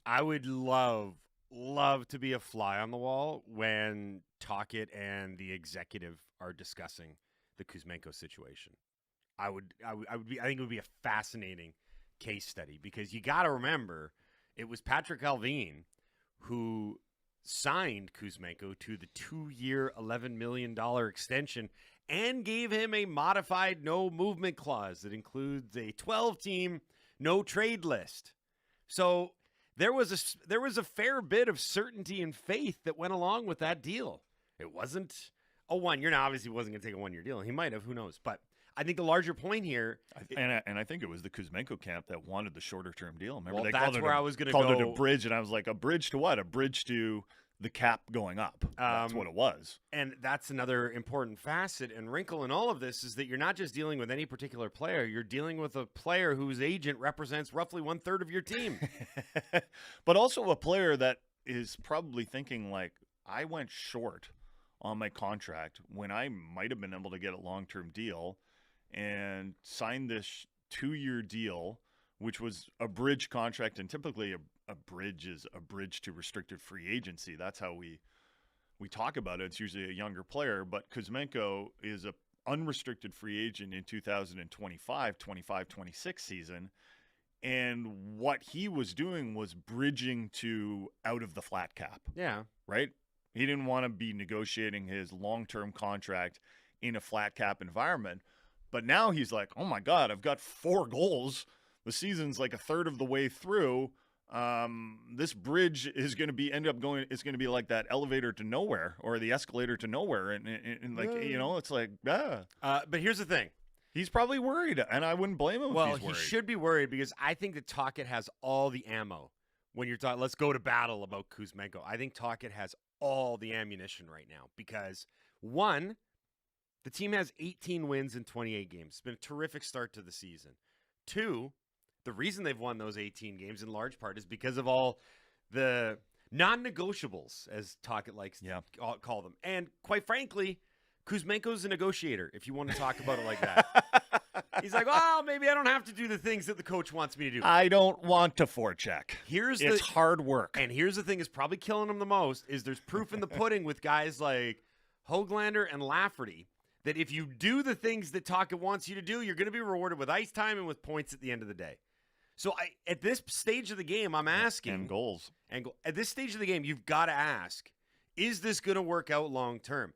I would love to be a fly on the wall when Tocchet and the executive are discussing the Kuzmenko situation. I think it would be a fascinating case study because you got to remember it was Patrick Allvin who signed Kuzmenko to the 2-year, $11 million extension and gave him a modified no movement clause that includes a 12-team no trade list. So there was a fair bit of certainty and faith that went along with that deal. It wasn't a 1 year. Now, obviously, he wasn't going to take a 1-year deal. He might have. Who knows? But I think the larger point here, and I think it was the Kuzmenko camp that wanted the shorter term deal. Remember, well, they that's called where I was going to go. Called it a bridge, and I was like, a bridge to what? A bridge to the cap going up. That's what it was. And that's another important facet and wrinkle in all of this is that you're not just dealing with any particular player. You're dealing with a player whose agent represents roughly 1/3 of your team. But also a player that is probably thinking like, I went short on my contract when I might have been able to get a long-term deal and signed this 2-year deal, which was a bridge contract. And typically a bridge is a bridge to restricted free agency. That's how we talk about it. It's usually a younger player, but Kuzmenko is a unrestricted free agent in 2025-26 season. And what he was doing was bridging to out of the flat cap. Yeah. Right? He didn't want to be negotiating his long-term contract in a flat cap environment. But now he's like, oh my God, I've got 4 goals. The season's like a third of the way through. This bridge is going to be it's going to be like that elevator to nowhere or the escalator to nowhere. And like, it's like, but here's the thing. He's probably worried, and I wouldn't blame him if he's worried. He should be worried because I think that Tocchet has all the ammo. When you're talking, let's go to battle about Kuzmenko. I think Tocchet has all the ammunition right now because, one, the team has 18 wins in 28 games. It's been a terrific start to the season. 2, the reason they've won those 18 games in large part is because of all the non-negotiables, as Tocchet likes to call them. And quite frankly, Kuzmenko's a negotiator, if you want to talk about it like that. He's like, well, maybe I don't have to do the things that the coach wants me to do. I don't want to forecheck. It's hard work. And here's the thing is probably killing him the most is there's proof in the pudding with guys like Höglander and Lafferty that if you do the things that Tocchet wants you to do, you're going to be rewarded with ice time and with points at the end of the day. So at this stage of the game, I'm asking. And goals. At this stage of the game, you've got to ask, is this going to work out long term?